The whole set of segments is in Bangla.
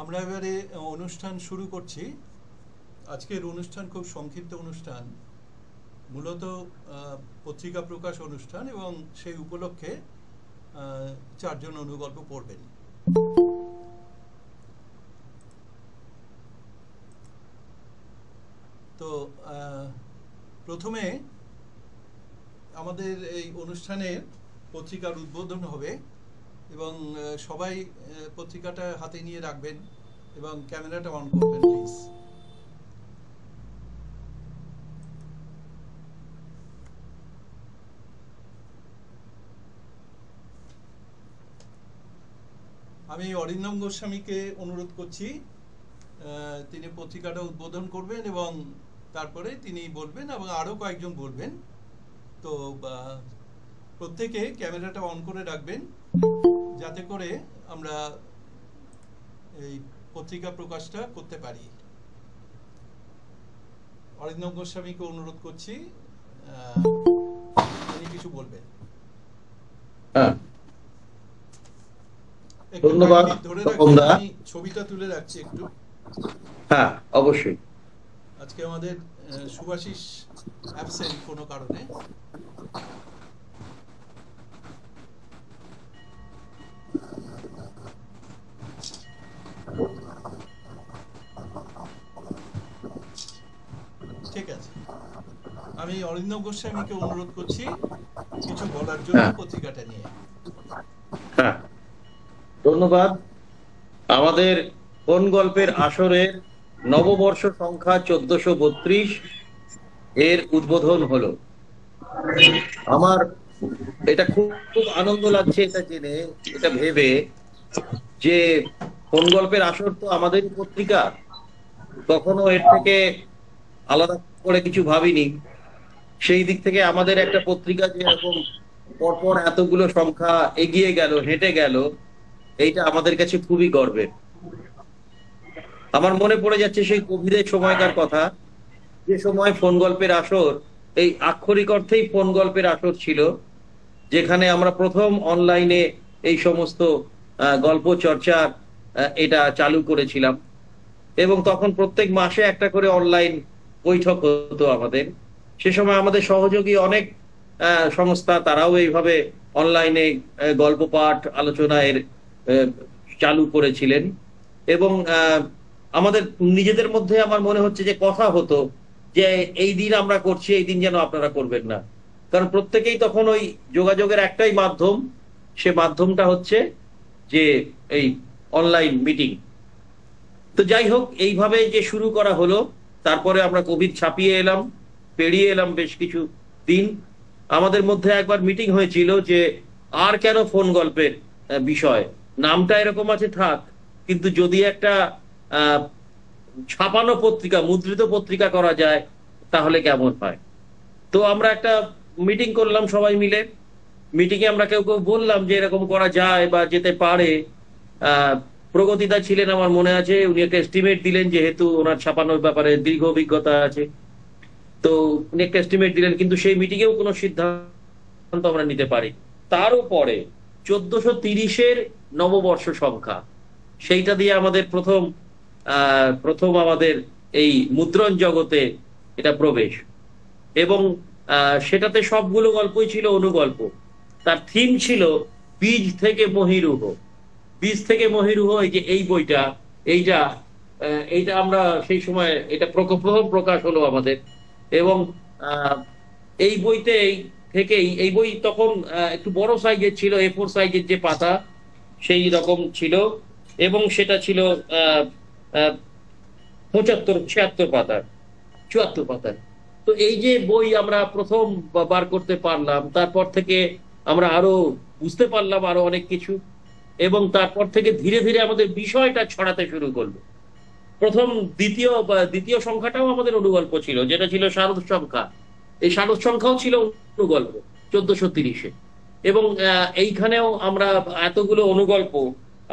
আমরা এবারে অনুষ্ঠান শুরু করছি। আজকের অনুষ্ঠান খুব সংক্ষিপ্ত অনুষ্ঠান, মূলত পত্রিকা প্রকাশ অনুষ্ঠান, এবং সেই উপলক্ষে চারজন অনুগল্প পড়বেন। তো প্রথমে আমাদের এই অনুষ্ঠানের পত্রিকার উদ্বোধন হবে, এবং সবাই পত্রিকাটা হাতে নিয়ে রাখবেন এবং ক্যামেরাটা অন করবেন প্লিজ। আমি অরিন্দম গোস্বামীকে অনুরোধ করছি, তিনি পত্রিকাটা উদ্বোধন করবেন এবং তারপরে তিনি বলবেন এবং আরও কয়েকজন বলবেন। তো প্রত্যেকে ক্যামেরাটা অন করে রাখবেন যাতে করে আমরা এই পত্রিকা প্রকাশটা করতে পারি। অরিন্দম গোস্বামীকে অনুরোধ করছি, তিনি কিছু বলবেন। ধন্যবাদ। ধরে রাখবেন, আমি ছবিটা তুলে রাখছি একটু। হ্যাঁ, অবশ্যই। আজকে আমাদের শুভাশিস অ্যাবসেন্ট কোনো কারণে। ঠিক আছে, আমি অরিন্দম গোস্বামীকে অনুরোধ করছি কিছু বলার জন্য পত্রিকাটা নিয়ে। হ্যাঁ, ধন্যবাদ। আমাদের কোন গল্পের আসরের নববর্ষ সংখ্যা 1432 এর উদ্বোধন হলো। আমার এটা খুব আনন্দ লাগছে এটা জেনে, এটা ভেবে যে কোন গল্পের আসর তো আমাদের পত্রিকা, কখনো এর থেকে আলাদা করে কিছু ভাবিনি। সেই দিক থেকে আমাদের একটা পত্রিকা যে এরকম পরপর এতগুলো সংখ্যা এগিয়ে গেল, হেঁটে গেল, এইটা আমাদের কাছে খুবই গর্বের। আমার মনে পড়ে যাচ্ছে সেই কোভিডের সময়কার কথা, যে সময় ফোন গল্পের আসর, এই আক্ষরিক অর্থেই ফোন গল্পের আসর ছিল, যেখানে আমরা প্রথম অনলাইনে এই সমস্ত গল্প চর্চার এটা চালু করেছিলাম, এবং তখন প্রত্যেক মাসে একটা করে অনলাইন বৈঠক হতো আমাদের। সে সময় আমাদের সহযোগী অনেক সংস্থা, তারাও এইভাবে অনলাইনে গল্প পাঠ আলোচনা এর চালু করেছিলেন। এবং আমাদের নিজেদের মধ্যে আমার মনে হচ্ছে যে কথা হতো যে এই দিন আমরা করছি, এই দিন যেন আপনারা করবেন না, কারণ প্রত্যেকেই তখন ওই যোগাযোগের একটাই মাধ্যম, সে মাধ্যমটা হচ্ছে যে এই অনলাইন মিটিং। তো যাই হোক, এইভাবে যে শুরু করা হলো, তারপরে আমরা কোভিড ছাপিয়ে এলাম, পেরিয়ে এলাম বেশ কিছু দিন। আমাদের মধ্যে একবার মিটিং হয়েছিল যে আর কেন ফোন গল্পের বিষয়, নামটা এরকম আছে থাক, কিন্তু যদি একটা ছাপানো পত্রিকা, মুদ্রিত পত্রিকা করা যায় তাহলে কেমন হয়। তো আমরা একটা মিটিং করলাম সবাই মিলে। মিটিং এ আমরা কেউ কেউ বললাম যে এরকম করা যায় বা যেতে পারে। প্রগতিদা ছিলেন, আমার মনে আছে, উনি একটা এস্টিমেট দিলেন, যেহেতু ওনার ছাপানোর ব্যাপারে দীর্ঘ অভিজ্ঞতা আছে। তো উনি একটা এস্টিমেট দিলেন, কিন্তু সেই মিটিং এও কোনো সিদ্ধান্ত আমরা নিতে পারি। তারও পরে 1430-এর নববর্ষ সংখ্যা, সেইটা দিয়ে আমাদের প্রথম আমাদের এই মুদ্রণ জগতে এটা প্রবেশ। এবং সেটাতে সবগুলো গল্পই ছিল অনুগল্প। তার থিম ছিল বীজ থেকে মহিরুহ। বীজ থেকে মহিরুহ, এই যে এই বইটা, এইটা আমরা সেই সময় এটা প্রথম প্রকাশ হলো আমাদের। এবং এই বইতে থেকেই, এই বই তখন একটু বড় সাইজের ছিল, A4 সাইজের যে পাতা সেই রকম ছিল, এবং সেটা ছিল 75-76 পাতার, 74 পাতার। তো এই যে বই আমরা প্রথম বার করতে পারলাম, তারপর থেকে আমরা আরো বুঝতে পারলাম আরো অনেক কিছু, এবং তারপর থেকে ধীরে ধীরে আমাদের বিষয়টা ছড়াতে শুরু করলো। প্রথম দ্বিতীয় সংখ্যাটাও আমাদের অনুগল্প ছিল, যেটা ছিল শারদ সংখ্যা। এই শারদ সংখ্যাও ছিল অনুগল্প 1430-এ। এবং এইখানেও আমরা এতগুলো অনুগল্প,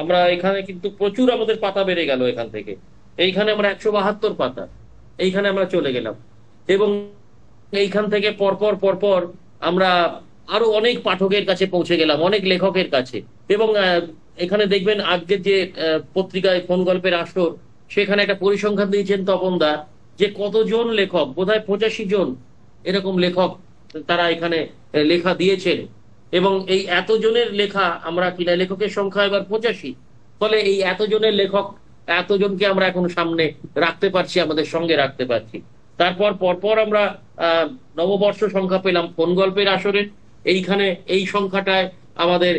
আমরা এখানে কিন্তু প্রচুর আমাদের পাতা বেড়ে গেল এখান থেকে। এইখানে আমরা 172 পাতা, এইখানে আমরা চলে গেলাম। এবং এইখান থেকে পরপর পরপর আমরা আরো অনেক পাঠকের কাছে পৌঁছে গেলাম, অনেক লেখকের কাছে। এবং এখানে দেখবেন আজকের যে পত্রিকায় ফোন গল্পের আসর, সেখানে একটা পরিসংখ্যান দিয়েছেন তপনদা, যে কতজন লেখক, বোধহয় 85 জন এরকম লেখক তারা এখানে লেখা দিয়েছেন। এবং এই এতজনের লেখা আমরা কিনা, লেখকের সংখ্যা এবার 85, ফলে এই এতজনের লেখক এতজনকে আমরা এখন সামনে রাখতে পারছি, আমাদের সঙ্গে রাখতে পারছি। তারপর পরপর আমরা নববর্ষ সংখ্যা পেলাম ফোন গল্পের আসরে। এইখানে এই সংখ্যাটায় আমাদের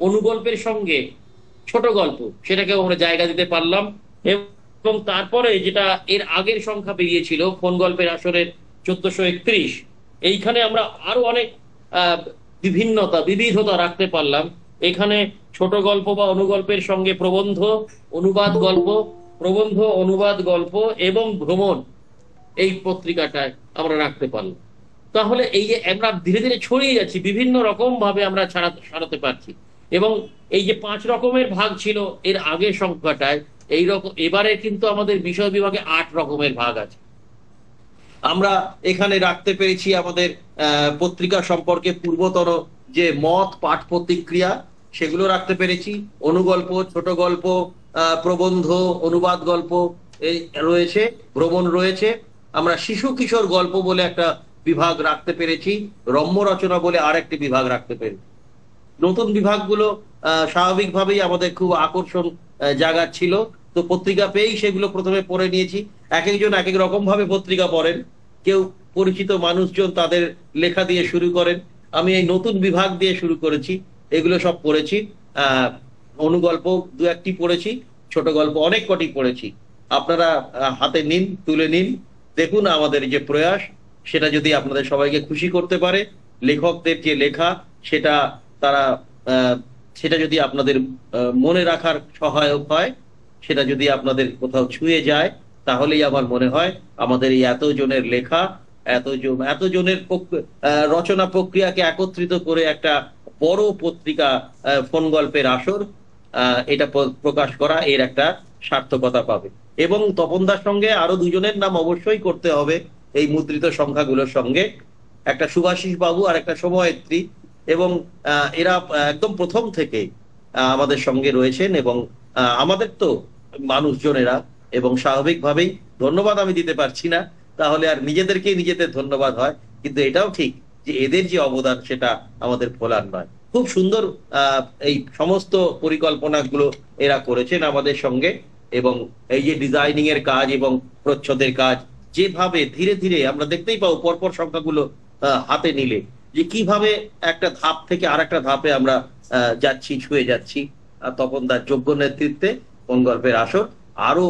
অনুগল্পের সঙ্গে ছোট গল্প, সেটাকেও আমরা জায়গা দিতে পারলাম। এবং তারপরে যেটা এর আগের সংখ্যা বেরিয়েছিল ফোন গল্পের আসরের 1431, এইখানে আমরা আরো অনেক বিবিধতা রাখতে পারলাম। এখানে ছোট গল্প বা অনুগল্পের সঙ্গে প্রবন্ধ, অনুবাদ গল্প, প্রবন্ধ, অনুবাদ গল্প এবং ভ্রমণ এই পত্রিকাটায় আমরা রাখতে পারলাম। তাহলে এই যে আমরা ধীরে ধীরে ছড়িয়ে যাচ্ছি, বিভিন্ন রকম ভাবে আমরা ছাড়াতে পারছি। এবং এই যে 5 রকমের ভাগ ছিল এর আগের সংখ্যাটায়, এই রকম এবারে কিন্তু আমাদের বিষয় বিভাগে 8 রকমের ভাগ আছে। আমরা এখানে রাখতে পেরেছি আমাদের পত্রিকা সম্পর্কে পূর্বতর যে মত, পাঠ, প্রতিক্রিয়া, সেগুলো রাখতে পেরেছি। অনুগল্প, ছোট গল্প, প্রবন্ধ, অনুবাদ গল্প এই রয়েছে, ভ্রমণ রয়েছে। আমরা শিশু কিশোর গল্প বলে একটা বিভাগ রাখতে পেরেছি, রম্য রচনা বলে আরেকটি বিভাগ রাখতে পেরেছি। নতুন বিভাগগুলো স্বাভাবিকভাবেই আমাদের খুব আকর্ষণ জাগাচ্ছিল। তো পত্রিকা পেয়েই সেগুলো প্রথমে পড়ে নিয়েছি। এক একজন এক এক রকম ভাবে পত্রিকা পড়েন, কেউ পরিচিত মানুষজন তাদের লেখা দিয়ে শুরু করেন। আমি এই নতুন বিভাগ দিয়ে শুরু করেছি, এগুলো সব পড়েছি। অনুগল্প 2-1টি পড়েছি, ছোট গল্প অনেক কটি পড়েছি। আপনারা হাতে নিন, তুলে নিন, দেখুন আমাদের যে প্রয়াস, সেটা যদি আপনাদের সবাইকে খুশি করতে পারে, লেখকদের যে লেখা সেটা তারা সেটা যদি আপনাদের মনে রাখার সহায়ক হয়, সেটা যদি আপনাদের কোথাও ছুঁয়ে যায়, তাহলেই আমার মনে হয় আমাদের এই এতজনের লেখা, এতজনের রচনা প্রক্রিয়াকে একত্রিত করে একটা বড় পত্রিকা ফোন গল্পের আসর, এটা প্রকাশ করা এর একটা সার্থকতা পাবে। এবং তপনদার সঙ্গে আরো 2 জনের নাম অবশ্যই করতে হবে এই মুদ্রিত সংখ্যাগুলোর সঙ্গে, একটা সুভাষিস বাবু আর একটা সময়েত্রী। এবং এরা একদম প্রথম থেকে আমাদের সঙ্গে রয়েছেন। এবং আমাদের তো মানুষজনেরা, এবং স্বাভাবিকভাবেই ধন্যবাদ আমি দিতে পারছি না, তাহলে আর নিজেদেরকেই নিজেদের ধন্যবাদ হয়, কিন্তু এটাও ঠিক যে এদের যে অবদান সেটা আমাদের ভোলার নয়। খুব সুন্দর এই সমস্ত পরিকল্পনাগুলো এরা করেছেন আমাদের সঙ্গে। এবং এই যে ডিজাইনিং এর কাজ এবং প্রচ্ছদের কাজ, যেভাবে ধীরে ধীরে আমরা দেখতেই পাবো পরপর সংখ্যাগুলো হাতে নিলে, যে কিভাবে একটা ধাপ থেকে আর একটা ধাপে আমরা যাচ্ছি, ছুঁয়ে যাচ্ছি। তপনদার যোগ্য নেতৃত্বে কোন গল্পের আসর আরো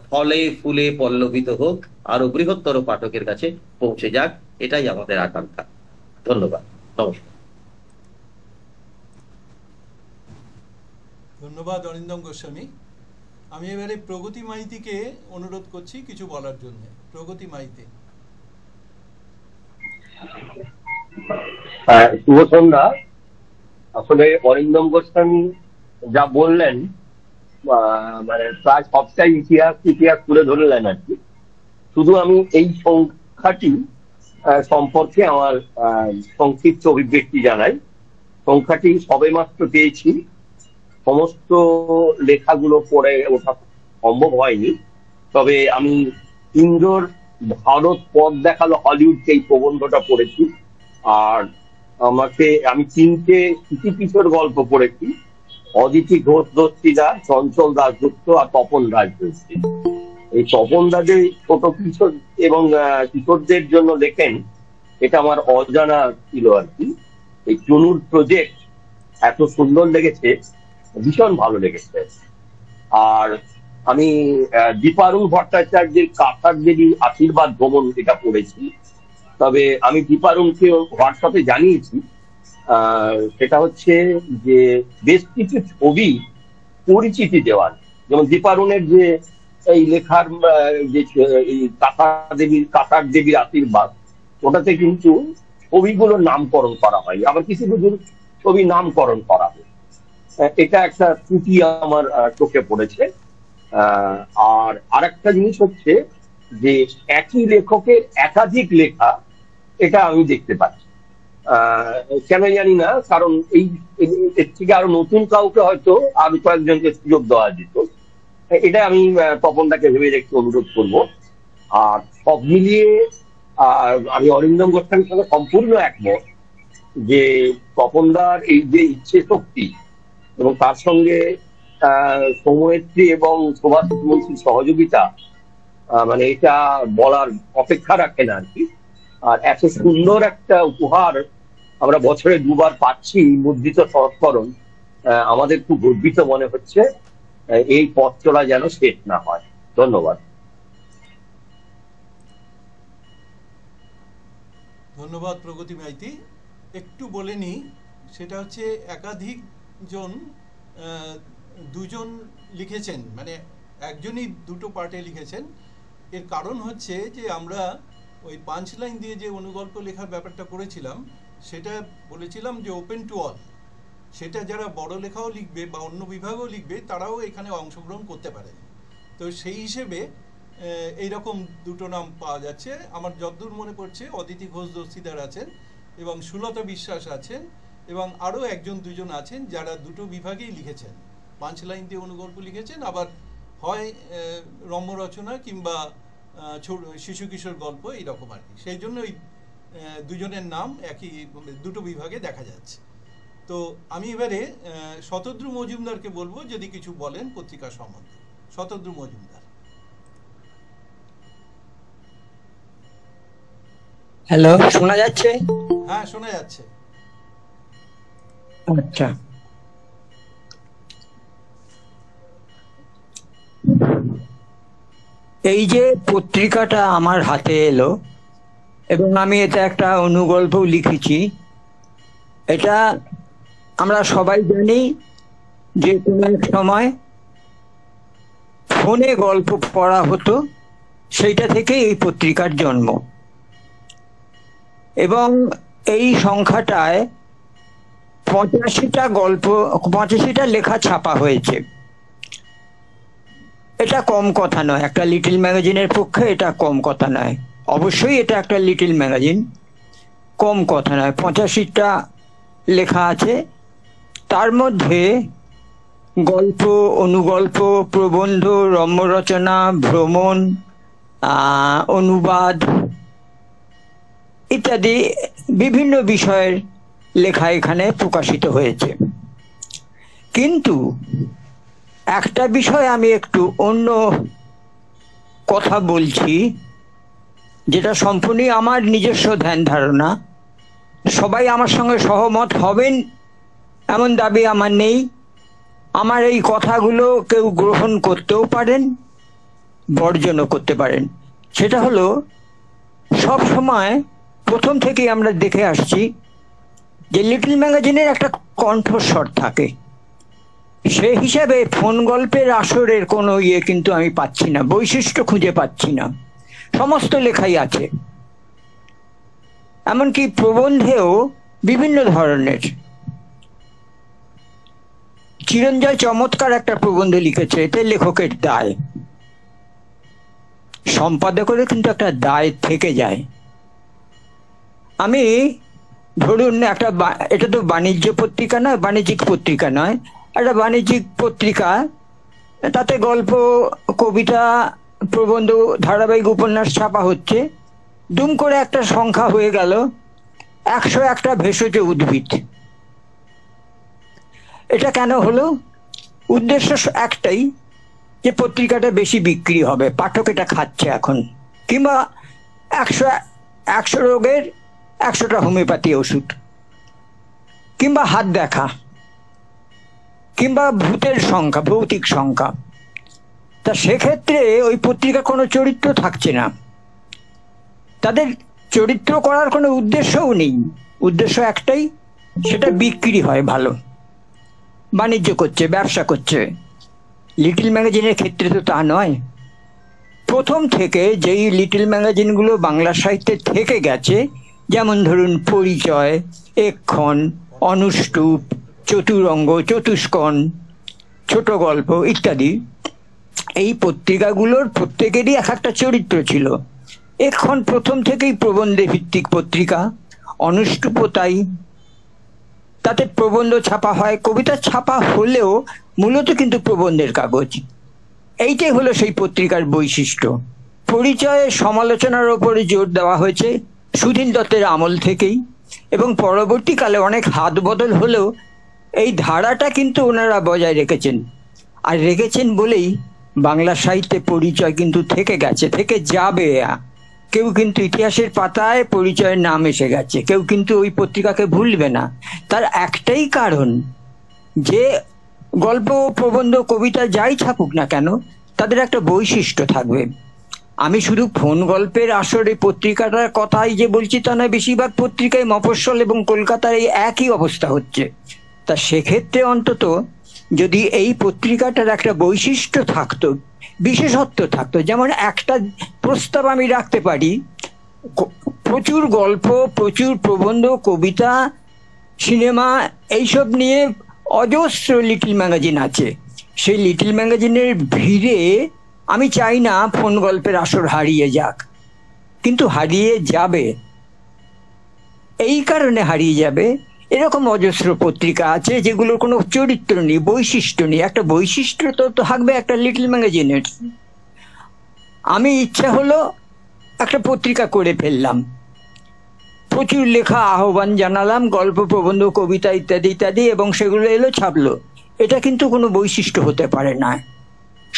ফলে ফুলে পল্লবিত হোক, আরো বৃহত্তর পাঠকের কাছে পৌঁছে যাক, এটাই আমাদের আকাঙ্ক্ষা। ধন্যবাদ, নমস্কার। ধন্যবাদ অরিন্দম গোস্বামী। আমি এবারে প্রগতি মাইতিকে অনুরোধ করছি কিছু বলার জন্য। প্রগতি মাইতি। শুভ সন্ধ্যা। আসলে অরিন্দম গোস্বামী যা বললেন, মানে প্রায় সবটাই ইতিহাস তুলে ধরলেন আর কি। শুধু আমি এই সংখ্যাটি সম্পর্কে আমার সংক্ষিপ্ত অভিব্যক্তি জানাই। সংখ্যাটি সবেমাত্র পেয়েছি, সমস্ত লেখাগুলো পড়ে ওঠা সম্ভব হয়নি। তবে আমি ইন্দ্রর ভারত পথ দেখালো হলিউডকে এই প্রবন্ধটা পড়েছি। আর আমি 3টে কিশোর গল্প পড়েছি, অদিতি ঘোষ দস্তিদার, চঞ্চল দাশগুপ্ত আর তপন রাজবংশী। এই তপন দা যে ছোট কিশোর এবং কিশোরদের জন্য লেখেন, এটা আমার অজানা ছিল আর কি। এই চুনুর প্রজেক্ট এত সুন্দর লেগেছে, ভীষণ ভালো লেগেছে। আর আমি দীপারুণ ভট্টাচার্যের কাঁথার দেবী আশীর্বাদ ভ্রমণ এটা পড়েছি। তবে আমি দীপারুণকে হোয়াটসঅ্যাপে জানিয়েছি, সেটা হচ্ছে যে বেশ কিছু ছবি পরিচিতি দেওয়ার, যেমন দীপারুণের যে এই লেখার যে কাঁথার দেবীর আশীর্বাদ, ওটাতে কিন্তু ছবিগুলোর নামকরণ করা হয়, আবার কিছু কিছু ছবি নামকরণ করা হয়। এটা একটা ত্রুটি আমার চোখে পড়েছে। আর আরেকটা জিনিস হচ্ছে যে একই লেখকের একাধিক লেখা, এটা আমি দেখতে পাচ্ছি। কেন জানি না, কারণ এর থেকে আরো নতুন কাউকে হয়তো আরো কয়েকজনকে সুযোগ দেওয়া যেত। এটা আমি তপনদাকে ভেবে দেখতে অনুরোধ করব। আর সব মিলিয়ে আমি অরিন্দম গোস্বামীর সঙ্গে সম্পূর্ণ একমত যে তপনদার এই যে ইচ্ছে শক্তি এবং তার সঙ্গে সৌম্যশ্রী এবং সুভাষ মন্ত্রীর সহযোগিতা, মানে এটা বলার অপেক্ষা রাখে না আর কি। আর এত সুন্দর একটা উপহার আমরা বছরে দুবার পাচ্ছি, মুদ্রিত সংস্করণ, আমাদের খুব গর্বিত মনে হচ্ছে। এই পথ চলা যেন শেষ না হয়। ধন্যবাদ। ধন্যবাদ প্রগতি মাইতি। একটু বলে নিই, সেটা হচ্ছে একাধিক জন, দুজন লিখেছেন, মানে একজনই দুটো পার্টে লিখেছেন। এর কারণ হচ্ছে যে আমরা ওই 5 লাইন দিয়ে যে অনুগল্প লেখার ব্যাপারটা করেছিলাম, সেটা বলেছিলাম যে ওপেন টু অল, সেটা যারা বড় লেখাও লিখবে বা অন্য বিভাগও লিখবে তারাও এখানে অংশগ্রহণ করতে পারে। তো সেই হিসেবে এইরকম দুটো নাম পাওয়া যাচ্ছে। আমার যতদূর মনে পড়ছে অদিতি ঘোষ দস্তিদার আছেন এবং সুলতা বিশ্বাস আছেন এবং আরও একজন দুজন আছেন যারা দুটো বিভাগেই লিখেছেন, 5 লাইন দিয়ে অনুগল্প লিখেছেন, আবার হয় রম্য রচনা কিংবা শিশু কিশোর গল্প এইরকম আর কি। সেই জন্য ওই দুজনের নাম একই দুটো বিভাগে দেখা যাচ্ছে। তো আমি এবারে শতদ্রু মজুমদারকে বলবো যদি কিছু বলেন পত্রিকা সম্বন্ধে। শতদ্রু মজুমদার। হ্যালো, শোনা যাচ্ছে? হ্যাঁ, শোনা যাচ্ছে। আচ্ছা, এই যে পত্রিকাটা আমার হাতে এলো এবং আমি এটা একটা অনুগল্প লিখেছি, এটা আমরা সবাই জানি যে কোনো এক সময় ফোনে গল্প পড়া হতো, সেইটা থেকে এই পত্রিকার জন্ম। এবং এই সংখ্যাটায় 85টা গল্প, 85টা লেখা ছাপা হয়েছে। এটা কম কথা নয়, একটা লিটল ম্যাগাজিনের পক্ষে এটা কম কথা নয়। অবশ্যই এটা একটা লিটল ম্যাগাজিন, কম কথা নয়। 85টা লেখা আছে, তার মধ্যে গল্প, অনুগল্প, প্রবন্ধ, রম্য রচনা, ভ্রমণ, অনুবাদ ইত্যাদি বিভিন্ন বিষয়ের লেখা এখানে প্রকাশিত হয়েছে। কিন্তু একটা বিষয় আমি একটু অন্য কথা বলছি, যেটা সম্পূর্ণই আমার নিজস্ব ধ্যান ধারণা। সবাই আমার সঙ্গে সহমত হবেন এমন দাবি আমার নেই। আমার এই কথাগুলো কেউ গ্রহণ করতেও পারেন, বর্জনও করতে পারেন। সেটা হলো, সব সময় প্রথম থেকেই আমরা দেখে আসছি যে লিটল ম্যাগাজিনের একটা কণ্ঠস্বর থাকে। সে হিসাবে ফোন গল্পের আসরের কোনো কিন্তু আমি পাচ্ছি না, বৈশিষ্ট্য খুঁজে পাচ্ছি না। সমস্ত লেখাই আছে, এমনকি প্রবন্ধেও বিভিন্ন ধরনের। চিরঞ্জয় চমৎকার একটা প্রবন্ধ লিখেছে, এতে লেখকের দায়, সম্পাদকেরও কিন্তু একটা দায় থেকে যায়। আমি ধরুন একটা, এটা তো বাণিজ্য পত্রিকা নয়, বাণিজ্যিক পত্রিকা নয়, একটা বাণিজ্যিক পত্রিকা, তাতে গল্প, কবিতা, প্রবন্ধ, ধারাবাহিক উপন্যাস ছাপা হচ্ছে। দুম করে একটা সংখ্যা হয়ে গেল 101টা ভেষজ উদ্ভিদ। এটা কেন হলো? উদ্দেশ্য একটাই, যে পত্রিকাটা বেশি বিক্রি হবে, পাঠক এটা খাচ্ছে এখন। কিংবা 100 রোগের 100টা হোমিওপ্যাথি ওষুধ, কিংবা হাত দেখা, কিংবা ভূতের সংখ্যা, ভৌতিক সংখ্যা। তা সেক্ষেত্রে ওই পত্রিকা কোনো চরিত্র থাকছে না, তাদের চরিত্র করার কোনো উদ্দেশ্যও নেই। উদ্দেশ্য একটাই, সেটা বিক্রি হয় ভালো, বাণিজ্য করছে, ব্যবসা করছে। লিটল ম্যাগাজিনের ক্ষেত্রে তো তা নয়। প্রথম থেকে যেই লিটল ম্যাগাজিনগুলো বাংলা সাহিত্যে থেকে গেছে, যেমন ধরুন পরিচয়, এক্ষণ, অনুষ্টুপ, চতুরঙ্গ, চতুষ্কোণ, ছোট গল্প ইত্যাদি, এই পত্রিকাগুলোর প্রত্যেকেরই এক একটা চরিত্র ছিল। এক্ষণ প্রথম থেকেই প্রবন্ধে ভিত্তিক পত্রিকা, অনুষ্টুপও তাই। তাতে প্রবন্ধ ছাপা হয়, কবিতা ছাপা হলেও মূলত কিন্তু প্রবন্ধের কাগজ। এইটাই হলো সেই পত্রিকার বৈশিষ্ট্য। পরিচয়ে সমালোচনার ওপরে জোর দেওয়া হয়েছে সুধীন দত্তের আমল থেকেই, এবং পরবর্তীকালে অনেক হাত বদল হলেও এই ধারাটা কিন্তু ওনারা বজায় রেখেছেন। আর রেখেছেন বলেই বাংলা সাহিত্যে পরিচয় কিন্তু থেকে গেছে, থেকে যাবে। কেউ কিন্তু ইতিহাসের পাতায় পরিচয়ের নাম এসে গেছে, কেউ কিন্তু ওই পত্রিকাকে ভুলবে না। তার একটাই কারণ যে গল্প, প্রবন্ধ, কবিতা যাই ছাপুক না কেন, তাদের একটা বৈশিষ্ট্য থাকবে। আমি শুধু ফোন গল্পের আসরে পত্রিকাটার কথাই যে বলছি তা নয়, বেশিরভাগ পত্রিকায় মফস্বল এবং কলকাতার এই একই অবস্থা হচ্ছে। তা সেক্ষেত্রে অন্তত যদি এই পত্রিকাটার একটা বৈশিষ্ট্য থাকতো, বিশেষত্ব থাকতো, যেমন একটা প্রস্তাব আমি রাখতে পারি, প্রচুর গল্প, প্রচুর প্রবন্ধ, কবিতা, সিনেমা এইসব নিয়ে অজস্র লিটল ম্যাগাজিন আছে। সেই লিটল ম্যাগাজিনের ভিড়ে আমি চাই না ফোন গল্পের আসর হারিয়ে যাক, কিন্তু হারিয়ে যাবে। এই কারণে হারিয়ে যাবে, এরকম অজস্র পত্রিকা আছে যেগুলোর কোনো চরিত্র নেই, বৈশিষ্ট্য নেই। একটা বৈশিষ্ট্য তো থাকবে একটা লিটল ম্যাগাজিনের। আমি ইচ্ছা হলো একটা পত্রিকা করে ফেললাম, প্রচুর লেখা আহ্বান জানালাম, গল্প, প্রবন্ধ, কবিতা ইত্যাদি ইত্যাদি, এবং সেগুলো এলো ছাপলো। এটা কিন্তু কোনো বৈশিষ্ট্য হতে পারে না।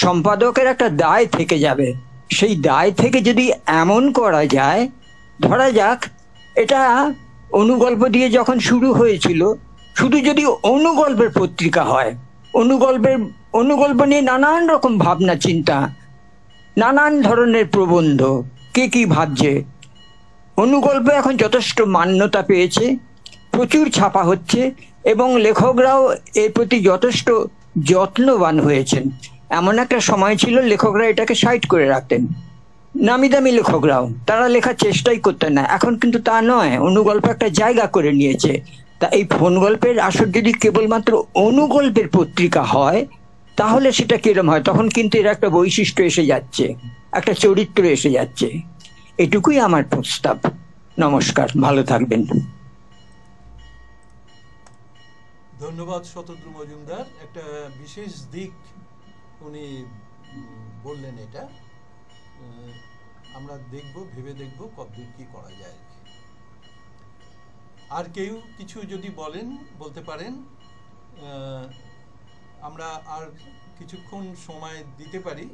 সম্পাদকের একটা দায় থেকে যাবে। সেই দায় থেকে যদি এমন করা যায়, ধরা যাক এটা অনুগল্প দিয়ে যখন শুরু হয়েছিল, শুধু যদি অনুগল্পের পত্রিকা হয়, অনুগল্প নিয়ে নানান রকম ভাবনা চিন্তা, নানান ধরনের প্রবন্ধ, কে কি ভাবছে। অনুগল্প এখন যথেষ্ট মান্যতা পেয়েছে, প্রচুর ছাপা হচ্ছে, এবং লেখকরাও এর প্রতি যথেষ্ট যত্নবান হয়েছেন। এমন একটা সময় ছিল লেখকরা এটাকে সাইড করে রাখতেন, নামি দামি লেখকরাও, তারা লেখার চেষ্টাই করতেন না। এখন কিন্তু তা নয়, অনুগল্প একটা জায়গা করে নিয়েছে। তা এই ফোন গল্পের আসর যদি কেবলমাত্র অনুগল্পের পত্রিকা হয়, তাহলে সেটা কিরম হয়? তখন কিন্তু এর একটা বৈশিষ্ট্য এসে যাচ্ছে, একটা চরিত্র এসে যাচ্ছে। এটুকুই আমার প্রস্তাব। নমস্কার, ভালো থাকবেন। ধন্যবাদ শতদ্রু মজুমদার। একটা বিশেষ দিক উনি বললেন, এটা আমরা দেখব, ভেবে দেখব কতদূর কি করা যায়। আর কেউ কিছু যদি বলতে পারেন, আমরা আর কিছুক্ষণ সময় দিতে পারি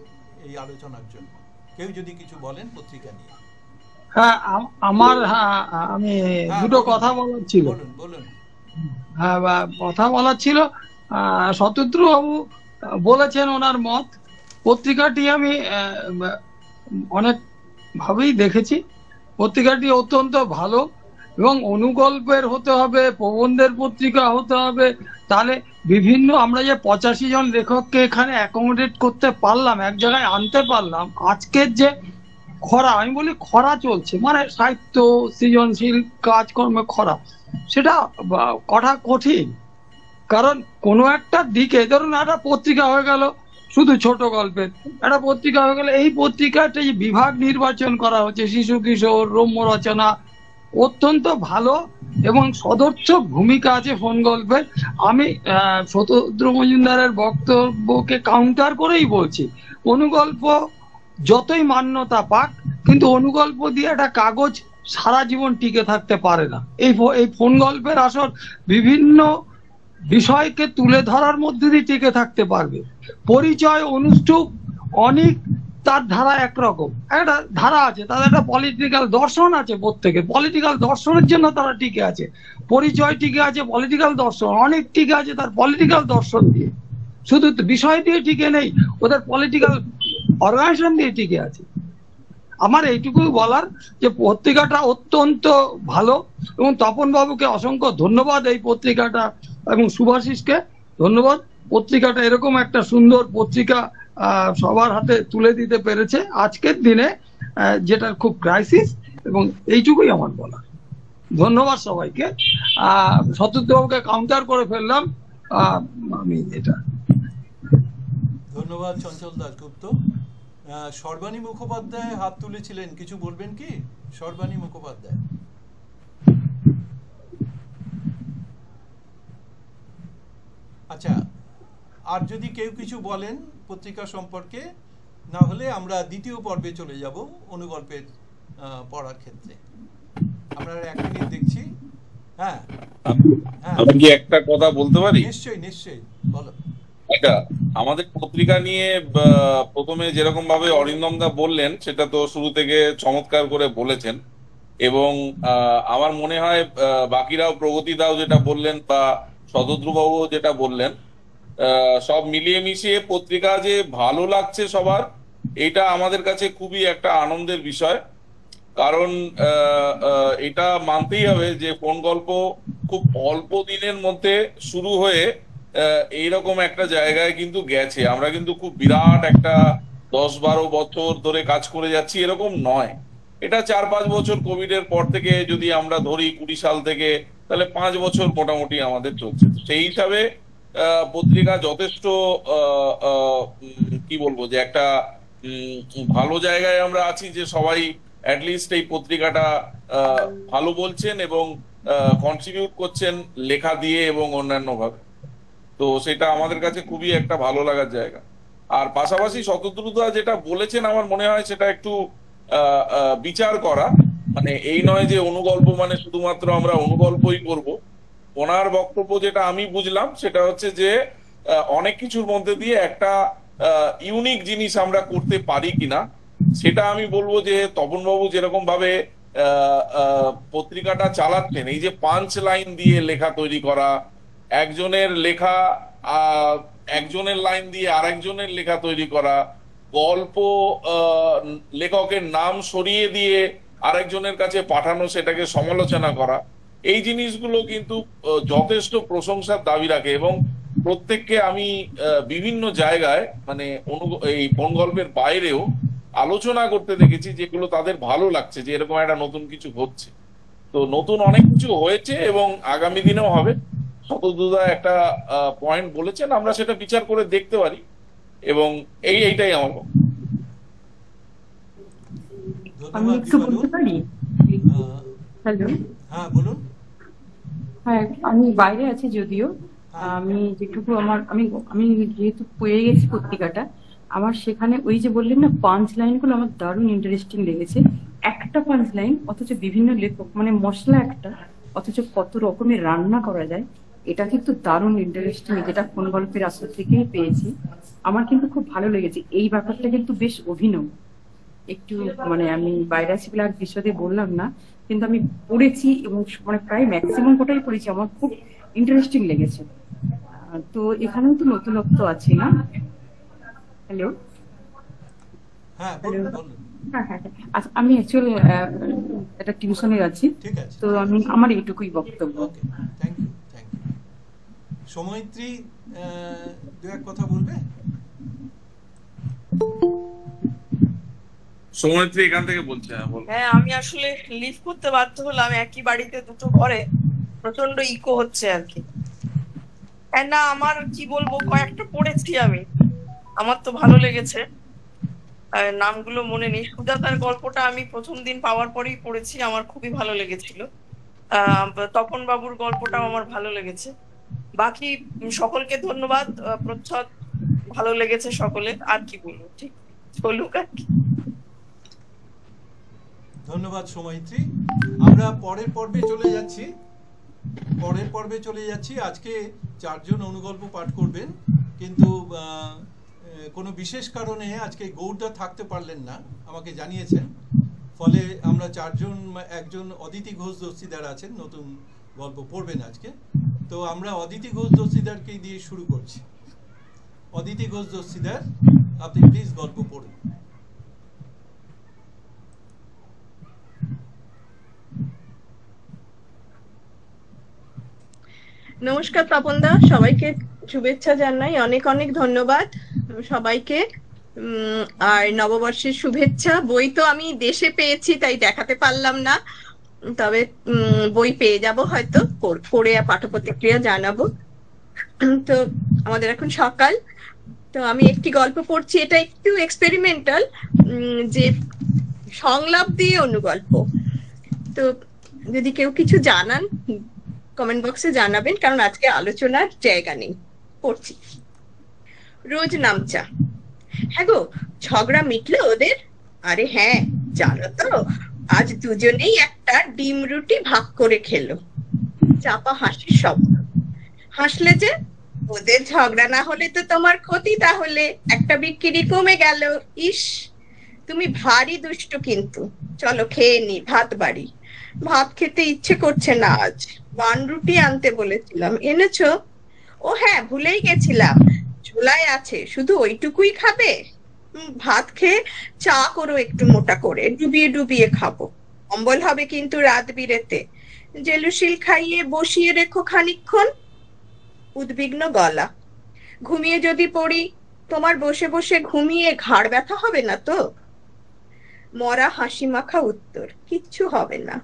এই আলোচনার জন্য। কেউ যদি কিছু বলেন পত্রিকা নিয়ে। হ্যাঁ, আমি দুটো কথা বলার ছিল। বলুন। হ্যাঁ, কথা বলার ছিল। শতদ্রু বাবু বলেছেন ওনার মত। পত্রিকাটি আমি অনেক ভাবেই দেখেছি। পত্রিকাটি অত্যন্ত ভালো, এবং অনুগল্পের হতে হবে, প্রবন্ধের পত্রিকা হতে হবে। তাহলে বিভিন্ন আমরা যে 85 জন লেখককে এখানে অ্যাকোমোডেট করতে পারলাম, এক জায়গায় আনতে পারলাম। আজকের যে খরা, আমি বলি খরা চলছে, মানে সাহিত্য সৃজনশীল কাজকর্মে খরা, সেটা করা কঠিন। কারণ কোনো একটা দিকে, ধরুন একটা পত্রিকা হয়ে গেল শুধু ছোট গল্পের, একটা পত্রিকা হয়ে গেল, এই পত্রিকাটা যে বিভাগ নির্বাচন করা হচ্ছে, শিশু কিশোর, রম্য রচনা, অত্যন্ত ভালো এবং সদর্থক ভূমিকা আছে ফোন গল্পের। আমি শতদ্রু মজুমদারের বক্তব্যকে কাউন্টার করেই বলছি, অনুগল্প যতই মান্যতা পাক, কিন্তু অনুগল্প দিয়ে একটা কাগজ সারা জীবন টিকে থাকতে পারে না। এই ফোন গল্পের আসর বিভিন্ন বিষয়কে তুলে ধরার মধ্যে দিয়ে টিকে থাকতে পারবে। পরিচয়, অনুষ্ঠুপ, অনেক, তার ধারা একরকম, একটা ধারা আছে, তাদের একটা পলিটিক্যাল দর্শন আছে। প্রত্যেকের পলিটিক্যাল দর্শনের জন্য তারা টিকে আছে। পরিচয় টিকে আছে পলিটিক্যাল দর্শন, অনেক টিকে আছে তার পলিটিক্যাল দর্শন দিয়ে। শুধু বিষয় দিয়ে টিকে নেই, ওদের পলিটিক্যাল অর্গানাইজেশন দিয়ে টিকে আছে। আমার এইটুকুই বলার, যে পত্রিকাটা অত্যন্ত ভালো, এবং তপন বাবুকে অসংখ্য ধন্যবাদ এই পত্রিকাটা, এবং সুভাষিসকে ধন্যবাদ। পত্রিকাটা এরকম একটা সুন্দর পত্রিকা সবার হাতে তুলে দিতে পেরেছে আজকের দিনে, যেটা খুব ক্রাইসিস। এবং এইটুকুই আমার বলা। ধন্যবাদ সবাইকে। শতদ্রু বাবুকে কাউন্টার করে ফেললাম আমি, এটা। ধন্যবাদ চঞ্চল দাশগুপ্ত। সর্বাণী মুখোপাধ্যায় হাত তুলেছিলেন, কিছু বলবেন কি? সর্বাণী মুখোপাধ্যায়। আচ্ছা, আর যদি কেউ কিছু বলেন পত্রিকা সম্পর্কে, না হলে আমরা দ্বিতীয় পর্বে চলে যাব অনুগল্পের পড়ার ক্ষেত্রে। আমরা 1 মিনিট দেখছি। হ্যাঁ হ্যাঁ, আমি কি একটা কথা বলতে পারি? নিশ্চয়ই নিশ্চয়ই, বলো। আচ্ছা, আমাদের পত্রিকা নিয়ে প্রথমে যেরকম ভাবে অরিন্দম দা বললেন সেটা তো শুরু থেকে চমৎকার করে বলেছেন, এবং আমার মনে হয় বাকিরাও, প্রগতি দাও যেটা বললেন বা শতদ্রুবাবু যেটা বললেন, সব মিলিয়ে মিশিয়ে পত্রিকা যে ভালো লাগছে সবার, এটা আমাদের কাছে খুবই একটা আনন্দের বিষয়। কারণ এটা মানতেই হবে যে ফোন গল্প খুব অল্প দিনের মধ্যে শুরু হয়ে এইরকম একটা জায়গায় কিন্তু গেছে। আমরা কিন্তু খুব বিরাট একটা 10-12 বছর ধরে কাজ করে যাচ্ছি এরকম নয়। এটা 4-5 বছর কোভিড এর পর থেকে যদি আমরা ধরি, 20 সাল থেকে, তাহলে 5 বছর মোটামুটি আমাদের চলছে। সেই হিসাবে পত্রিকা যথেষ্ট কি বলবো, যে একটা ভালো জায়গায় আমরা আছি, যে সবাই অ্যাটলিস্ট এই পত্রিকাটা ভালো বলছেন এবং কন্ট্রিবিউট করছেন লেখা দিয়ে এবং অন্যান্য ভাবে। তো সেটা আমাদের কাছে খুবই একটা ভালো লাগার জায়গা। আর পাশাপাশি শতদ্রুদা যেটা বলেছেন, আমার মনে হয় সেটা একটু বিচার করা, মানে এই নয় যে অনুগল্প মানে শুধুমাত্র আমরা অনুগল্পই করব। ওনার বক্তব্য যেটা আমি বুঝলাম সেটা হচ্ছে যে অনেক কিছুর মধ্যে দিয়ে একটা ইউনিক জিনিস আমরা করতে পারি কিনা, সেটা আমি বলবো যে তপনবাবু যেরকম ভাবে পত্রিকাটা চালাচ্ছেন, এই যে 5 লাইন দিয়ে লেখা তৈরি করা, একজনের লেখা একজনের লাইন দিয়ে আরেকজনের লেখা তৈরি করা, গল্প লেখকের নাম সরিয়ে দিয়ে আরেকজনের কাছে পাঠানো, সেটাকে সমালোচনা করা, এই জিনিসগুলো কিন্তু যথেষ্ট প্রশংসার দাবি রাখে। এবং প্রত্যেককে আমি বিভিন্ন জায়গায়, মানে এই ফোন গল্পের বাইরেও আলোচনা করতে দেখেছি, যেগুলো তাদের ভালো লাগছে যে এরকম একটা নতুন কিছু হচ্ছে। তো নতুন অনেক কিছু হয়েছে এবং আগামী দিনেও হবে। শতদ্রুদা একটা পয়েন্ট বলেছেন, আমরা সেটা বিচার করে দেখতে পারি, এবং এইটাই আমার বক্তব্য। আমি একটু বলতে পারি? হ্যালো, হ্যাঁ বলুন। হ্যাঁ, আমি বাইরে আছি যদিও। আমি যেটুকু আমি যেহেতু পেয়ে গেছি পত্রিকাটা, আমার সেখানে ওই যে বললেন না 5 লাইনগুলো আমার দারুণ ইন্টারেস্টিং লেগেছে। একটা 5 লাইন, অথচ বিভিন্ন লেখক, মানে মশলা একটা, অথচ কত রকমের রান্না করা যায়, এটা কিন্তু দারুণ ইন্টারেস্টিং, যেটা ফোন গল্পের আসর থেকেই পেয়েছি। আমার কিন্তু খুব ভালো লেগেছে এই ব্যাপারটা, কিন্তু বেশ অভিনব। একটু মানে আমি বাইরে আছি বলে আর বিশদে বললাম না, কিন্তু আমি পড়েছি এবং মানে প্রায় ম্যাক্সিমাম কোটাই পড়েছি, আমার খুব ইন্টারেস্টিং লেগেছে। তো এখানেও তো নতুনত্ব আছে না? হ্যালো, হ্যাঁ হ্যালো, বলুন। হ্যাঁ হ্যাঁ হ্যাঁ। আচ্ছা, আমি অ্যাকচুয়ালি একটা টিউশনে আছি, ঠিক আছে, তো আমার এইটুকুই বক্তব্য। ওকে, থ্যাংক ইউ থ্যাংক ইউ। সময়ত্রী 2-1 কথা বলবে? সৌমিত্রী এখান থেকে বলছে। হ্যাঁ, আমি আসলে লিভ করতে বাধ্য হলাম, একই বাড়িতে দুটো ঘরে প্রচন্ড ইকো হচ্ছে আর কি। না, আমার কি বলবো, কয়েকটা পড়েছি আমি, আমার তো ভালো লেগেছে। নামগুলো মনে নেই। সুজাতার গল্পটা আমি প্রথম দিন পাওয়ার পরেই পড়েছি, আমার খুবই ভালো লেগেছিল। তপন বাবুর গল্পটাও আমার ভালো লেগেছে। বাকি সকলকে ধন্যবাদ। প্রচ্ছদ ভালো লেগেছে সকলের, আর কি বলবো, ঠিক চলুক আর কি। ধন্যবাদ সময়ত্রী। আমরা পরের পর্বে চলে যাচ্ছি। আজকে 4 জন অনুগল্প পাঠ করবেন, কিন্তু কোনো বিশেষ কারণে আজকে গৌরদা থাকতে পারলেন না, আমাকে জানিয়েছেন। ফলে আমরা 4 জন, একজন অদিতি ঘোষ দস্তিদার আছেন, নতুন গল্প পড়বেন আজকে। তো আমরা অদিতি ঘোষ দস্তিদারকে দিয়ে শুরু করছি। অদিতি ঘোষ দস্তিদার, আপনি প্লিজ গল্প পড়ুন। নমস্কার তপনদা, সবাইকে শুভেচ্ছা জানাই, অনেক অনেক ধন্যবাদ সবাইকে। আর নববর্ষের শুভেচ্ছা। বই তো আমি দেশে পেয়েছি, তাই দেখাতে পারলাম না, তবে বই পেয়ে যাব হয়তো, পড়ে পাঠ্য প্রতিক্রিয়া জানাবো। তো আমাদের এখন সকাল, তো আমি একটি গল্প পড়ছি, এটা একটু এক্সপেরিমেন্টাল, যে সংলাপ দিয়ে অনুগল্প। তো যদি কেউ কিছু জানান কমেন্ট বক্সে জানাবেন, কারণ আজকে আলোচনার জায়গা নেই। পড়ছি। রোজ নামচা। হ্যাঁ গো, ঝগড়া মিটলো ওদের? আরে হ্যাঁ, জানো তো আজ দুজনেই একটা ডিম রুটি ভাগ করে খেলো। চাপা হাসির শব্দ। হাসলে যে? ওদের ঝগড়া না হলে তো তোমার ক্ষতি, তাহলে একটা বিক্রি কমে গেল। ইস, তুমি ভারী দুষ্টু কিন্তু। চলো খেয়ে নি, ভাত বাড়ি। ভাত খেতে ইচ্ছে করছে না আজ। বানরুটি আনতে বলেছিলাম, এনেছো? ও হ্যাঁ, ভুলেই গেছিলাম, ঝোলায় আছে, শুধু ওইটুকুই খাবে? ভাত খেয়ে চা করো একটু মোটা করে, ডুবিয়ে ডুবিয়ে খাবো। অম্বল হবে কিন্তু রাত বিরেতে। জেলুশিল খাইয়ে বসিয়ে রেখো খানিকক্ষণ। উদ্বিগ্ন গলা। ঘুমিয়ে যদি পড়ি? তোমার বসে বসে ঘুমিয়ে ঘাড় ব্যথা হবে না তো? মরা হাসি মাখা উত্তর, কিচ্ছু হবে না।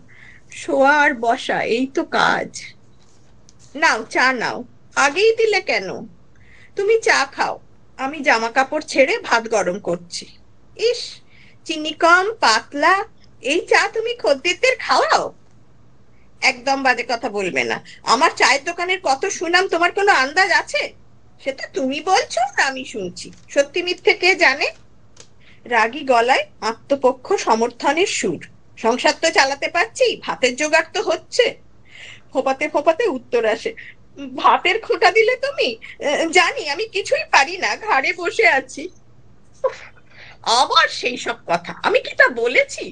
শোয়া আর বসা, এই তো কাজ। নাও চা নাও। আগেই দিলে কেন? তুমি চা খাও, আমি জামা কাপড় ছেড়ে ভাত গরম করছি। ইস, চিনি কম, পাতলা। এই চা তুমি খদ্দেরদের খাওয়াও? একদম বাজে কথা বলবে না। আমার চায়ের দোকানের কত সুনাম, তোমার কোনো আন্দাজ আছে? সেটা তুমি বলছো না আমি শুনছি, সত্যি মিথ্যে কে জানে? রাগী গলায় আত্মপক্ষ সমর্থনের সুর। সংসার তো চালাতে পারছি, ভাতের জোগাড় তো হচ্ছে। ফোপাতে ফোপাতে উত্তর আসে, ভাতের খোঁটা দিলে তুমি? জানি আমি কিছুই পারি না, ঘাড়ে বসে আছি। আবার সেই সব কথা, আমি কি তা বলেছি?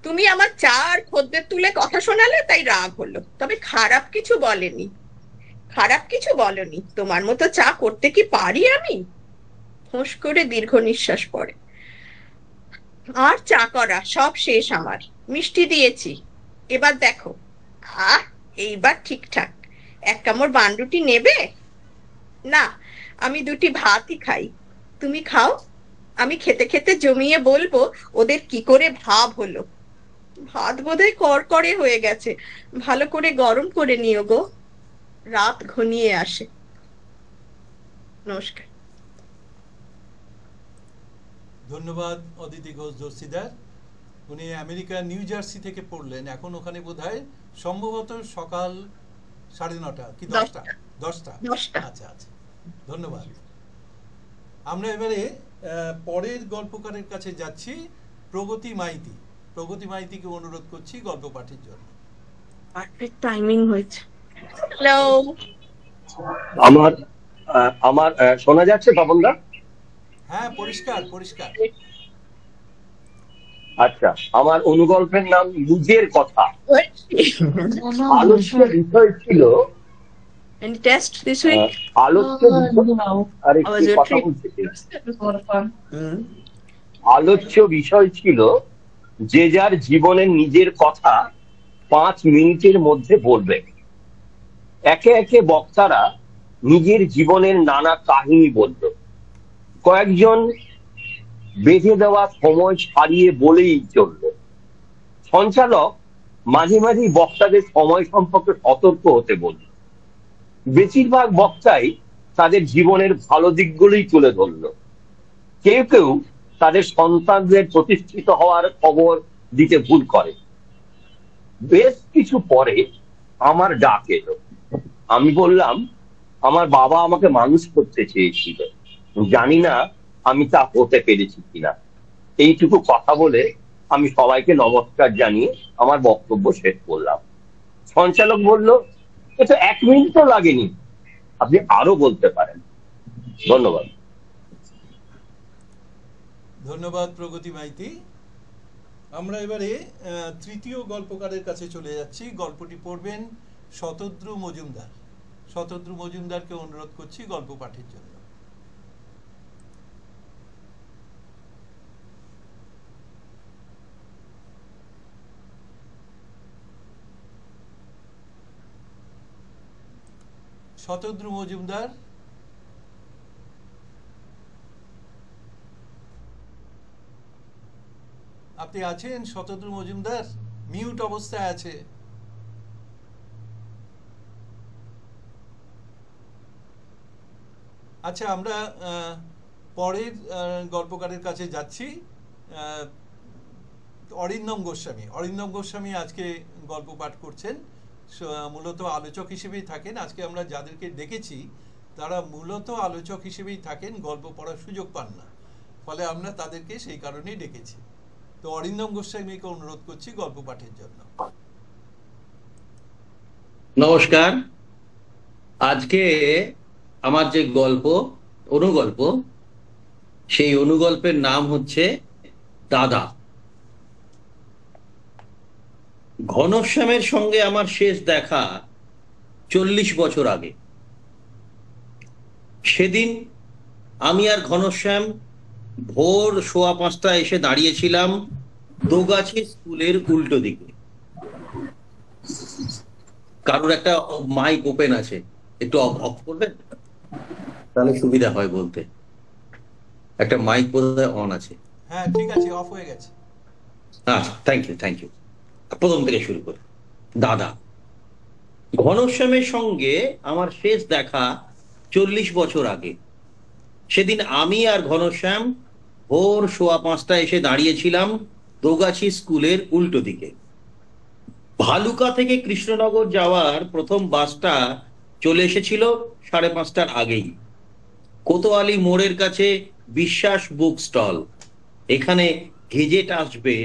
তুমি আমার চা আর খদ্দের তুলে কথা শোনালে, তাই রাগ হলো। তবে খারাপ কিছু বলেনি। খারাপ কিছু বলনি। তোমার মতো চা করতে কি পারি আমি? ফোঁস করে দীর্ঘ নিঃশ্বাস পড়ে। আর চা করা সব শেষ আমার। মিষ্টি দিয়েছি, এবার দেখো। এইবার ঠিকঠাক। এক কামড় বানরুটি নেবে? না, আমি দুটি ভাতই খাই। তুমি খাও, আমি খেতে খেতে জমিয়ে বলবো ওদের কি করে ভাব হলো। ভাত বোধহয় কড়কড়ে হয়ে গেছে, ভালো করে গরম করে নিও গো। রাত ঘনিয়ে আসে। নমস্কার। ধন্যবাদ অদিতি ঘোষ দর্শিদার। উনি আমেরিকার নিউ জার্সি থেকে পড়লেন। এখন ওখানে বোধহয় সম্ভবত সকাল 9:30 কি 10টা? 10টা। আচ্ছা আচ্ছা, ধন্যবাদ। আমরা এবারে পরের গল্পকারের কাছে যাচ্ছি, প্রগতি মাইতি। প্রগতি মাইতিকে অনুরোধ করছি গল্প পাঠের জন্য। পারফেক্ট টাইমিং হয়েছে। হ্যালো। আমার শোনা যাচ্ছে তপনদা? হ্যাঁ, পরিষ্কার পরিষ্কার। আচ্ছা, আমার অনুগল্পের নাম নিজের কথা। আলোচ্য বিষয় ছিল আলোচ্য বিষয় ছিল যে যার জীবনের নিজের কথা 5 মিনিটের মধ্যে বলবে। একে একে বক্তারা নিজের জীবনের নানা কাহিনী বলল। কয়েকজন বেঁধে দেওয়া সময় ছাড়িয়ে বলেই চলল। সঞ্চালক মাঝে মাঝে বক্তাদের সময় সম্পর্কে সতর্ক হতে বলল। বেশিরভাগ বক্তাই তাদের জীবনের ভালো দিকগুলোই তুলে ধরল। কেউ কেউ তাদের সন্তানদের প্রতিষ্ঠিত হওয়ার খবর দিতে ভুল করে। বেশ কিছু পরে আমার ডাক এলো। আমি বললাম, আমার বাবা আমাকে মানুষ করতে চেয়েছিল, জানি না আমি তা হতে পেরেছি কিনা। এইটুকু কথা বলে আমি সবাইকে নমস্কার জানিয়ে আমার বক্তব্য শেষ করলাম। সঞ্চালক বলল, এ তো 1 মিনিটও লাগেনি, আপনি আরো বলতে পারেন। ধন্যবাদ। ধন্যবাদ প্রগতি মাইতি। আমরা এবারে তৃতীয় গল্পকারের কাছে চলে যাচ্ছি। গল্পটি পড়বেন শতদ্রু মজুমদার। শতদ্রু মজুমদারকে অনুরোধ করছি গল্প পাঠের জন্য। শতদ্রু মজুমদার, আপনি আছেন? শতদ্রু মজুমদার মিউট অবস্থায় আছে। আচ্ছা, আমরা পরের গল্পকারের কাছে যাচ্ছি। অরিন্দম গোস্বামী। অরিন্দম গোস্বামী আজকে গল্প পাঠ করছেন, মূলত আলোচক হিসেবেই থাকেন। আজকে আমরা যাদেরকে ডেকেছি তারা মূলত আলোচক হিসেবেই থাকেন, গল্প পড়ার সুযোগ পান না, ফলে আমরা তাদেরকে সেই কারণেই ডেকেছি। তো অরিন্দম গোস্বামীকে অনুরোধ করছি গল্প পাঠের জন্য। নমস্কার। আজকে আমার যে গল্প, অনুগল্প, সেই অনুগল্পের নাম হচ্ছে দাদা। ঘনশ্যামের সঙ্গে আমার শেষ দেখা 40 বছর আগে। সেদিন আমি আর ঘনশ্যাম ভোর 5:15 এসে দাঁড়িয়েছিলাম দোগাছি স্কুলের উল্টো দিকে। কারোর একটা মাইক ওপেন আছে, একটু অফ করবেন তাহলে সুবিধা হয় বলতে। একটা মাইক বোধহয় অন আছে। হ্যাঁ ঠিক আছে, অফ হয়ে গেছে। আচ্ছা, থ্যাংক ইউ। প্রথম থেকে শুরু করি। দাদা। ঘনশ্যামের সঙ্গে আমার শেষ দেখা 40 বছর আগে। সেদিন আমি আর ঘনশ্যাম ভোর 5:15 এসে দাঁড়িয়েছিলাম দোগাছি স্কুলের উল্টো দিকে। ভালুকা থেকে কৃষ্ণনগর যাওয়ার প্রথম বাসটা চলে এসেছিল 5:30টার আগেই। কোতোয়ালি মোড়ের কাছে বিশ্বাস বুক স্টল, এখানে গেজেট আসবে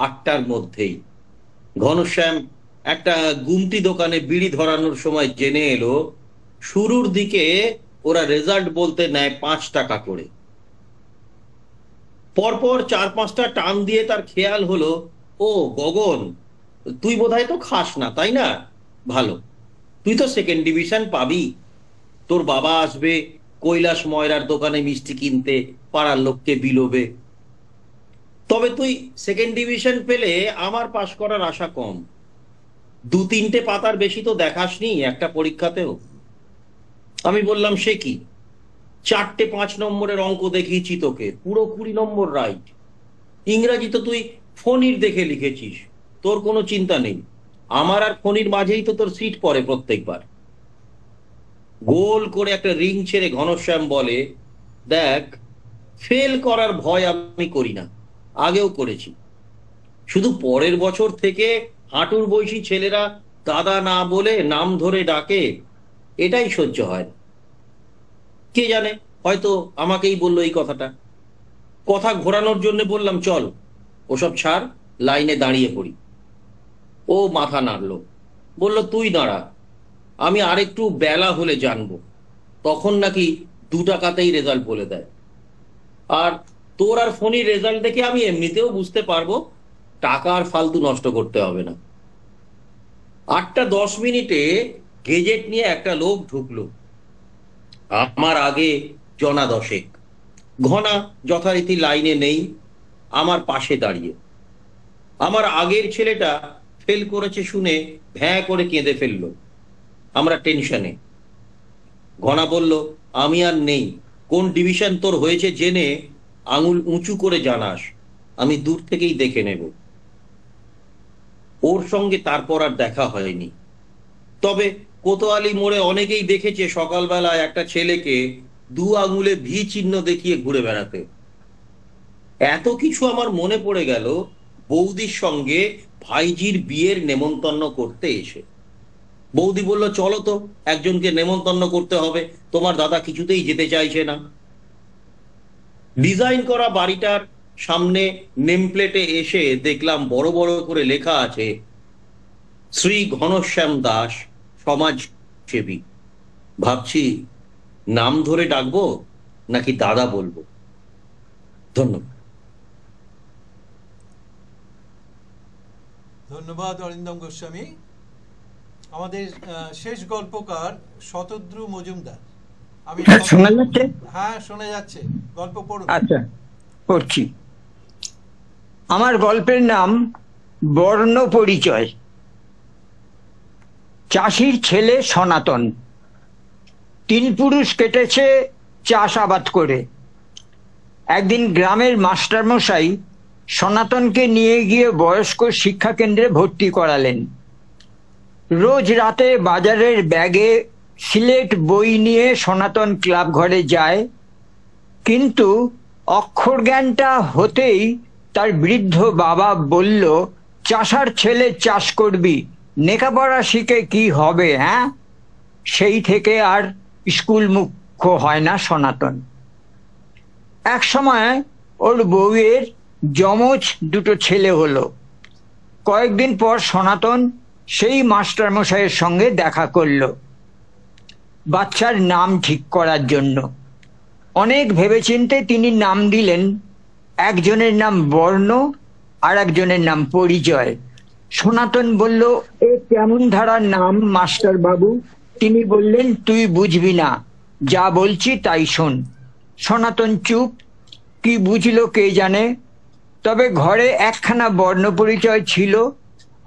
8টার মধ্যেই। ঘনশ্যাম একটা গুমটি দোকানে বিড়ি ধরানোর সময় জেনে এলো শুরুর দিকে ওরা রেজাল্ট বলতে নেয় 5 টাকা করে। পরপর 4-5টা টান দিয়ে তার খেয়াল হলো, ও গগন, তুই বোধহয় তো খাস না, তাই না? ভালো, তুই তো সেকেন্ড ডিভিশন পাবি। তোর বাবা আসবে কৈলাস ময়রার দোকানে মিষ্টি কিনতে, পাড়ার লোককে বিলোবে। তবে তুই সেকেন্ড ডিভিশন পেলে আমার পাশ করার আশা কম। 2-3টে পাতার বেশি তো দেখাসনি একটা পরীক্ষাতেও। আমি বললাম, সে কি, 4টে 5 নম্বরের অঙ্ক দেখিয়েছি তোকে, পুরো 20 নম্বর রাইট। ইংরাজি তো তুই ফণির দেখে লিখেছিস, তোর কোনো চিন্তা নেই। আমার আর ফণির মাঝেই তো তোর সিট পড়ে প্রত্যেকবার। গোল করে একটা রিং ছেড়ে ঘনশ্যাম বলে, দেখ, ফেল করার ভয় আমি করি না, আগেও করেছি। শুধু পরের বছর থেকে হাঁটুর বয়সী ছেলেরা দাদা না বলে নাম ধরে ডাকে, এটাই সহ্য হয় না। কে জানে, হয়তো আমাকেই বললো এই কথাটা। কথা ঘোরানোর জন্য বললাম, চল ওসব ছাড়, লাইনে দাঁড়িয়ে পড়ি। ও মাথা নাড়লো, বলল, তুই দাঁড়া, আমি আরেকটু বেলা হলে জানবো, তখন নাকি 2 টাকাতেই রেজাল্ট বলে দেয়। আর তোর আর ফোনের রেজাল্ট দেখে আমি এমনিতেও বুঝতে পারবো টাকা আর ফালতু নষ্ট করতে হবে না। 8টা 10 মিনিটে গেজেট নিয়ে একটা লোক ঢুকলো, আমার আগে জনা 10। ঘনা যথারীতি লাইনে নেই, আমার পাশে দাঁড়িয়ে। আমার আগের ছেলেটা ফেল করেছে শুনে ভ্যাঁ করে কেঁদে ফেললো। আমরা টেনশনে। ঘনা বলল, আমি আর নেই, কোন ডিভিশন তোর হয়েছে জেনে আঙুল উঁচু করে জানাস, আমি দূর থেকেই দেখে নেব। ওর সঙ্গে তারপর আর দেখা হয়নি। তবে কোতোয়ালি মোড়ে অনেকেই দেখেছে সকালবেলায় একটা ছেলেকে 2 আঙুলে ভি চিহ্ন দেখিয়ে ঘুরে বেড়াতে। এত কিছু আমার মনে পড়ে গেল বৌদির সঙ্গে ভাইজির বিয়ের নেমন্তন্ন করতে এসে। বৌদি বলল, চলো তো, একজনকে নেমন্তন্ন করতে হবে, তোমার দাদা কিছুতেই যেতে চাইছে না। ডিজাইন করা বাড়িটার সামনে নেম প্লেটে এসে দেখলাম বড় বড় করে লেখা আছে, শ্রী ঘনশ্যাম দাস, সমাজসেবী। ভাবছি নাম ধরে ডাকবো নাকি দাদা বলবো। ধন্যবাদ। ধন্যবাদ অরিন্দম গোস্বামী। আমাদের শেষ গল্পকার শতদ্রু মজুমদার। আমি শোনা যাচ্ছে? হ্যাঁ শোনা যাচ্ছে, গল্প পড়ুন। আচ্ছা, পড়ছি। আমার গল্পের নাম বর্ণ পরিচয়। চাষির ছেলে সনাতন 3 পুরুষ কেটেছে চাষাবাদ করে। একদিন গ্রামের মাস্টারমশাই সনাতনকে নিয়ে গিয়ে বয়স্ক শিক্ষা কেন্দ্রে ভর্তি করালেন। রোজ রাতে বাজারের ব্যাগে সিলেট বই নিয়ে সনাতন ক্লাব ঘরে যায়, কিন্তু অক্ষর জ্ঞানটা হতেই তার বৃদ্ধ বাবা বলল, চাষার ছেলে চাষ করবি, লেখাপড়া শিখে কি হবে? হ্যাঁ, সেই থেকে আর স্কুল মুখ দক্ষ হয় না সনাতন। এক সময় ওর বউয়ের যমজ দুটো ছেলে হলো। কয়েকদিন পর সনাতন সেই মাস্টার মশাইয়ের সঙ্গে দেখা করলো বাচ্চার নাম ঠিক করার জন্য। অনেক ভেবেচিন্তে তিনি নাম দিলেন, একজনের নাম বর্ণ আর একজনের নাম পরিচয়। সনাতন বলল, এ কেমন ধারার নাম মাস্টার বাবু? তিনি বললেন, তুই বুঝবি না, যা বলছি তাই শোন। সনাতন চুপ, কি বুঝলো কে জানে। তবে ঘরে একখানা বর্ণ পরিচয় ছিল।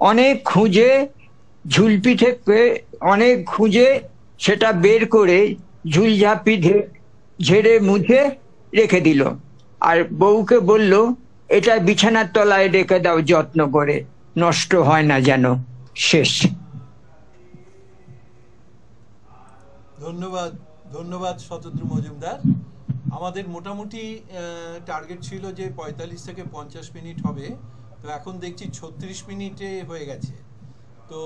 অনেক খুঁজে ঝুলপি থেকে সেটা বের করে ঝুলঝাপি ঝেড়ে মুছে রেখে দিল, আর বউকে বলল, এটা বিছানার তলায় রেখে দাও যত্ন করে, নষ্ট হয় না যেন। শেষ। ধন্যবাদ, ধন্যবাদ শতদ্রু মজুমদার। আমাদের মোটামুটি টার্গেট ছিল যে 45 থেকে 50 মিনিট হবে, তো এখন দেখছি 36 মিনিটে হয়ে গেছে। তো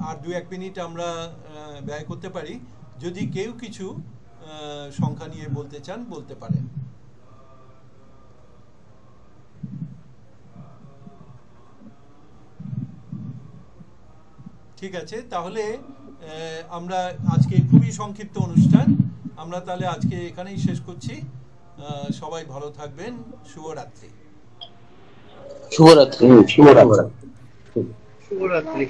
আর 2-1 মিনিট আমরা ব্যয় করতে পারি। যদি কেউ কিছু সংখ্যা নিয়ে বলতে চান বলতে পারেন। ঠিক আছে, তাহলে আমরা আজকে খুবই সংক্ষিপ্ত অনুষ্ঠান, আমরা তাহলে আজকে এখানেই শেষ করছি। সবাই ভালো থাকবেন। শুভরাত্রি। শুভরাত্রি। শুভরাত্রি। শুভরাত্রি।